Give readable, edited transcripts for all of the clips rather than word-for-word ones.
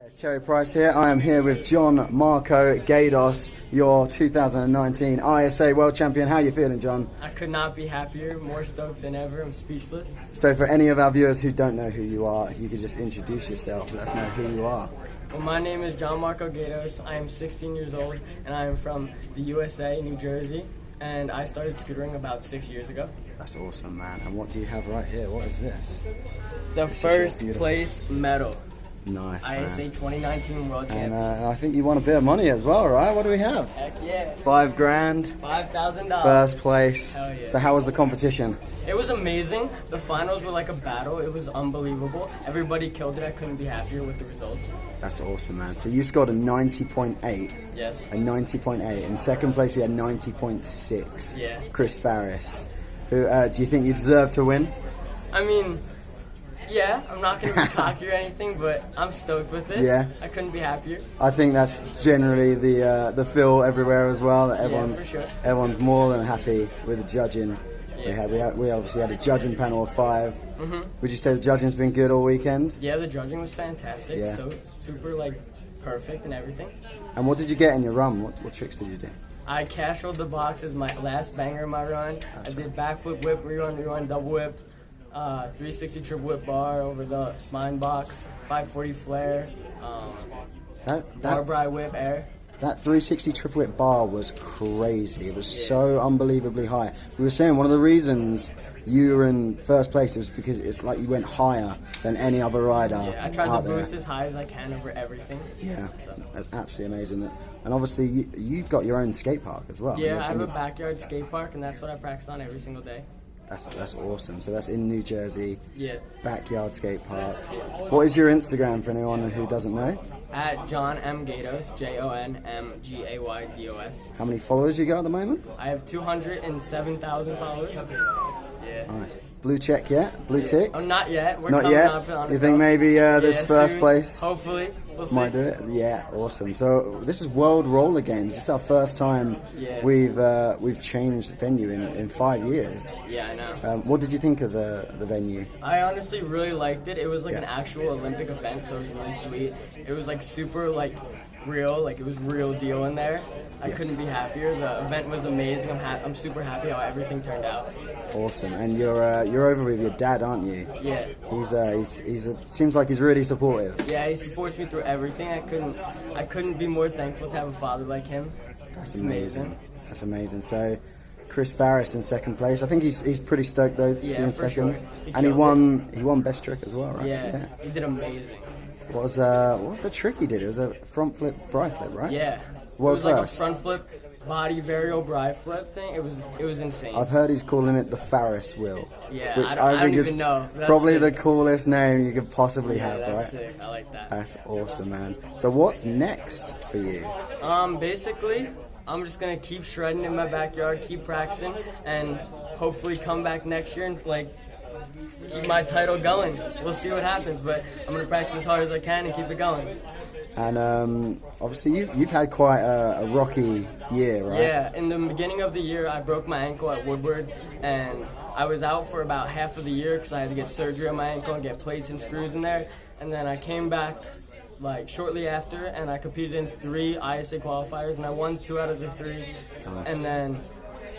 It's Terry Price here. I am here with JonMarco Gaydos, your 2019 ISA World Champion. How are you feeling, John? I could not be happier, more stoked than ever. I'm speechless. So for any of our viewers who don't know who you are, you could just introduce yourself, let us know who you are. Well, my name is JonMarco Gaydos. I am 16 years old, and I am from the USA, New Jersey. And I started scootering about 6 years ago. That's awesome, man. And what do you have right here? What is this? The first place medal. Nice, ISA man. 2019 World Champion. And I think you won a bit of money as well, right? What do we have? Heck yeah. $5 grand. $5,000. First place. Hell yeah. So how was the competition? It was amazing. The finals were like a battle. It was unbelievable. Everybody killed it. I couldn't be happier with the results. That's awesome, man. So you scored a 90.8. Yes. A 90.8. In second place, we had 90.6. Yeah. Chris Farris. Who do you think you deserve to win? I mean, yeah, I'm not going to be cocky or anything, but I'm stoked with it. Yeah. I couldn't be happier. I think that's generally the feel everywhere as well. That everyone, for sure. Everyone's more than happy with the judging. Yeah. We obviously had a judging panel of 5. Mm-hmm. Would you say the judging's been good all weekend? Yeah, the judging was fantastic. Yeah. So super like perfect and everything. And what did you get in your run? What tricks did you do? I cash rolled the box as my last banger in my run. I did backflip whip, rerun, double whip, 360 triple whip bar over the spine box, 540 flare, bar bri whip air. That 360 triple whip bar was crazy. It was so unbelievably high. We were saying one of the reasons you were in first place was because it's like you went higher than any other rider. Yeah, I tried out to there. boost as high as I can over everything. Yeah, so. That's absolutely amazing. And obviously you've got your own skate park as well. Yeah, I have a backyard skate park, and that's what I practice on every single day. That's awesome. So that's in New Jersey. Yeah. Backyard skate park. What is your Instagram for anyone who doesn't know? At John M. Gaydos, JonMGaydos. How many followers you got at the moment? I have 207,000 followers. Yeah. Nice. Blue check yet? Blue tick? Oh, not yet. We're not coming yet. Up on you think maybe this first soon. place? Hopefully, we'll see. Might do it. Yeah, awesome. So this is World Roller Games. This is our first time we've changed venue in 5 years. Yeah, I know. What did you think of the venue? I honestly really liked it. It was like an actual Olympic event, so it was really sweet. It was like super like real, like it was real deal in there. I couldn't be happier. The event was amazing. I'm super happy how everything turned out. Awesome. And you're over with your dad, aren't you? Yeah. He's seems like he's really supportive. Yeah, he supports me through everything. I couldn't be more thankful to have a father like him. That's amazing. That's amazing. So Chris Farris in second place. I think he's pretty stoked though to be in second. Sure. And he won best trick as well, right? Yeah. He did amazing. What was the trick he did? It was a front flip, bri flip, right? Yeah. World it was first. like a front flip, body varial bri flip thing. It was insane. I've heard he's calling it the Farris wheel. Yeah, which I don't think even is know. That's probably sick. the coolest name you could possibly have, that's right? sick. I like that. That's awesome, man. So what's next for you? Basically, I'm just gonna keep shredding in my backyard, keep practicing, and hopefully come back next year and like keep my title going. We'll see what happens, but I'm gonna practice as hard as I can and keep it going. And obviously you've had quite a rocky year, right? Yeah, in the beginning of the year, I broke my ankle at Woodward, and I was out for about half of the year because I had to get surgery on my ankle and get plates and screws in there. And then I came back like shortly after, and I competed in 3 ISA qualifiers, and I won 2 out of the 3. Nice. And then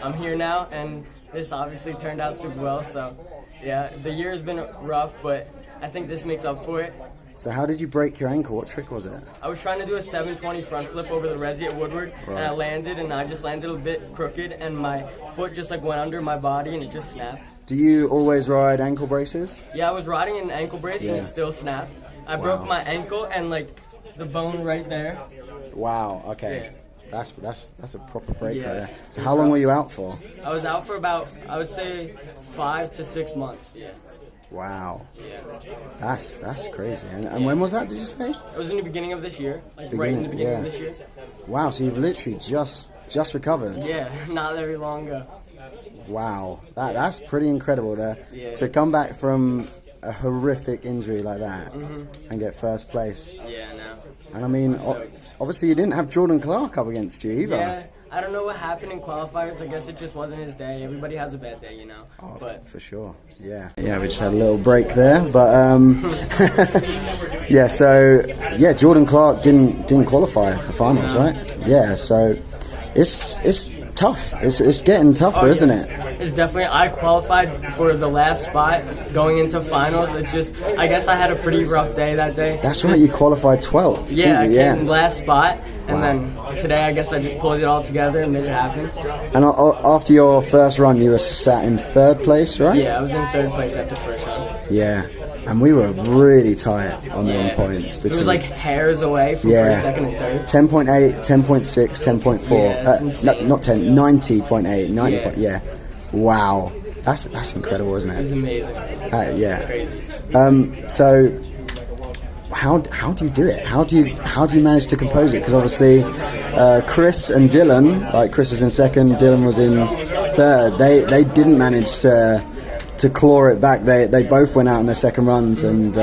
I'm here now, and this obviously turned out super well. So yeah, the year has been rough, but I think this makes up for it. So how did you break your ankle? What trick was it? I was trying to do a 720 front flip over the resi at Woodward, and I landed, and I just landed a bit crooked, and my foot just like went under my body, and it just snapped. Do you always ride ankle braces? Yeah, I was riding in an ankle brace, and it still snapped. I broke my ankle and like the bone right there. Wow. Okay. Yeah. That's a proper break right there. So how rough. long were you out for? I was out for about, I would say, 5 to 6 months. Yeah. Wow. Yeah. That's crazy. And when was that, did you say? It was in the beginning of this year, like right in the beginning of this year. Wow, so you've literally just recovered. Yeah, not very long ago. Wow. That's pretty incredible to come back from a horrific injury like that and get first place. Yeah, no. And I mean, obviously you didn't have Jordan Clark up against you either. Yeah, I don't know what happened in qualifiers. I guess it just wasn't his day. Everybody has a bad day, you know. Oh, but for sure. Yeah. Yeah, we just had a little break there, but Yeah, so Jordan Clark didn't qualify for finals, right? Yeah, so it's tough. It's getting tougher, isn't it? It's definitely. I qualified for the last spot going into finals. It's just, I guess I had a pretty rough day that day. That's right. You qualified 12th. Yeah, I came last spot, and then today I guess I just pulled it all together and made it happen. And after your first run, you were sat in 3rd place, right? Yeah, I was in 3rd place after first run. Yeah. And we were really tight on them points. It was like hairs away from first, second, and third. 10.8, 10.6, 10.4. Not 10, 90.8, 90. Yeah. Wow. That's incredible, isn't it? It was amazing. Yeah. Crazy. So how do you do it? How do you manage to compose it? Because obviously Chris and Dylan, like Chris was in 2nd, Dylan was in 3rd. They didn't manage to claw it back. They both went out in their 2nd runs and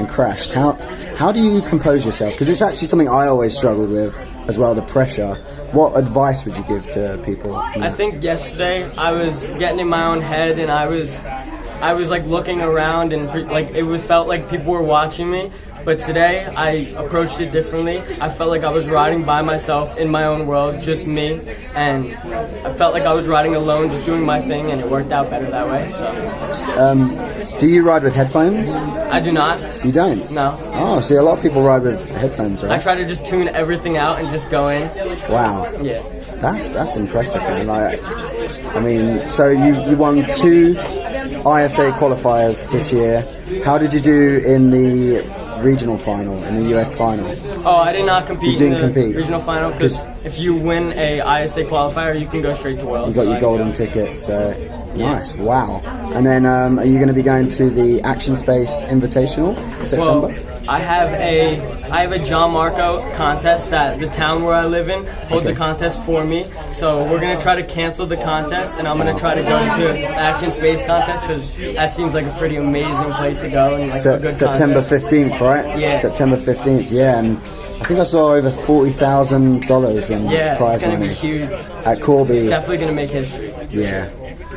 crashed. How do you compose yourself? Because it's actually something I always struggled with as well, the pressure. What advice would you give to people? I think yesterday I was getting in my own head, and I was like looking around, and felt like people were watching me. But today I approached it differently. I felt like I was riding by myself in my own world, just me, and I felt like I was riding alone, just doing my thing, and it worked out better that way. So. Do you ride with headphones? I do not. You don't? No. Oh, see, a lot of people ride with headphones, right? I try to just tune everything out and just go in. Wow. Yeah. That's impressive, man. I mean, so you won 2 ISA qualifiers this year. How did you do in the regional final, in the US final? Oh, I did not compete. You didn't in the compete? Regional final, because if you win a ISA qualifier, you can go straight to World. You got your golden ticket, so nice. Wow. And then are you going to be going to the Action Space Invitational in September? Well, I have a JonMarco contest that the town where I live in holds a contest for me. So we're going to try to cancel the contest, and I'm going to try to go to the Action Space contest, because that seems like a pretty amazing place to go. And like a good September contest. 15th, right? Yeah. September 15th, yeah. And I think I saw over $40,000 in prize money. Yeah, it's going to be huge. At Corby. It's definitely going to make history. Yeah.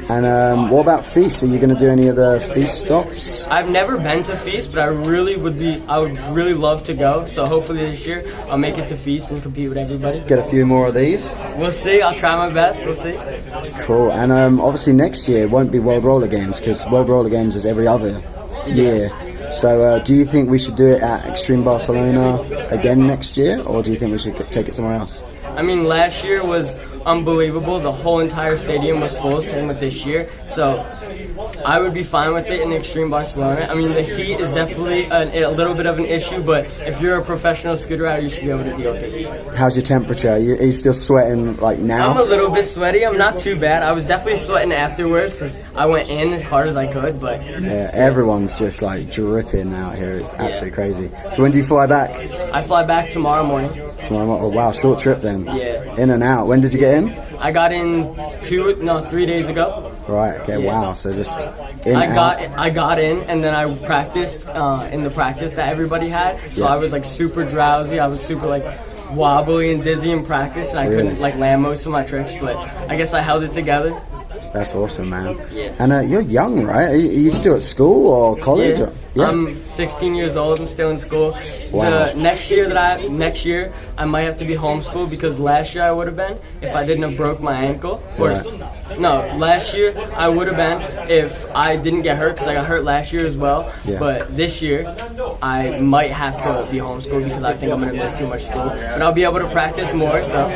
And what about Feast? Are you going to do any of the Feast stops? I've never been to Feast, but I would really love to go. So hopefully this year I'll make it to Feast and compete with everybody. Get a few more of these? We'll see. I'll try my best. We'll see. Cool. And obviously next year won't be World Roller Games, because World Roller Games is every other year. So do you think we should do it at Extreme Barcelona again next year, or do you think we should take it somewhere else? I mean, last year was unbelievable. The whole entire stadium was full, same with this year. So I would be fine with it in Extreme Barcelona. I mean, the heat is definitely a little bit of an issue, but if you're a professional scooter rider, you should be able to deal with the heat. How's your temperature? Are you still sweating like now? I'm a little bit sweaty. I'm not too bad. I was definitely sweating afterwards because I went in as hard as I could, but... Yeah, everyone's just like dripping out here. It's absolutely crazy. So when do you fly back? I fly back tomorrow morning. Tomorrow morning? Oh, wow, short trip then. Yeah. In and out. When did you get in? I got in 3 days ago. Right, okay, yeah. Wow, so just I got in, and then I practiced in the practice that everybody had, so I was like super drowsy, I was super like wobbly and dizzy in practice, and I couldn't like land most of my tricks, but I guess I held it together. That's awesome, man. Yeah. And you're young, right? Are you still at school or college? Yeah. Or, yeah. I'm 16 years old. I'm still in school. Wow. Next year I might have to be homeschooled, because last year I would have been if I didn't have broke my ankle. No, last year I would have been if I didn't get hurt, because I got hurt last year as well. Yeah. But this year I might have to be homeschooled, because I think I'm gonna miss too much school. But I'll be able to practice more. So.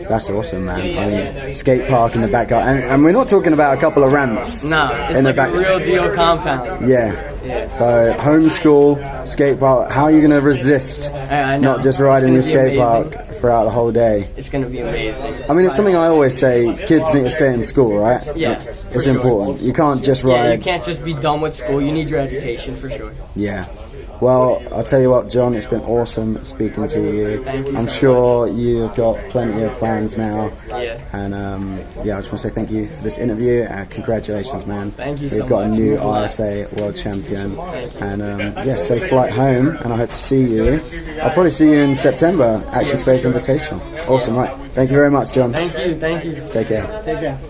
That's awesome, man. I mean, skate park in the backyard, and we're not talking about a couple of ramps. No, it's like a real deal compound. Yeah. So homeschool, skate park. How are you going to resist not just riding your skate park throughout the whole day? It's going to be amazing. I mean, it's something I always say. Kids need to stay in school, right? Yeah, it's important. You can't just ride. Yeah, you can't just be done with school. You need your education for sure. Yeah. Well, I'll tell you what, John, it's been awesome speaking to you. Thank you. I'm sure you've got plenty of plans now. Yeah. And I just want to say thank you for this interview. Congratulations, man. Thank you so much. We've got a new ISA World Champion. And safe flight home, and I hope to see you. I'll probably see you in September, Action Space Invitational. Awesome, right. Thank you very much, John. Thank you. Take care. Take care.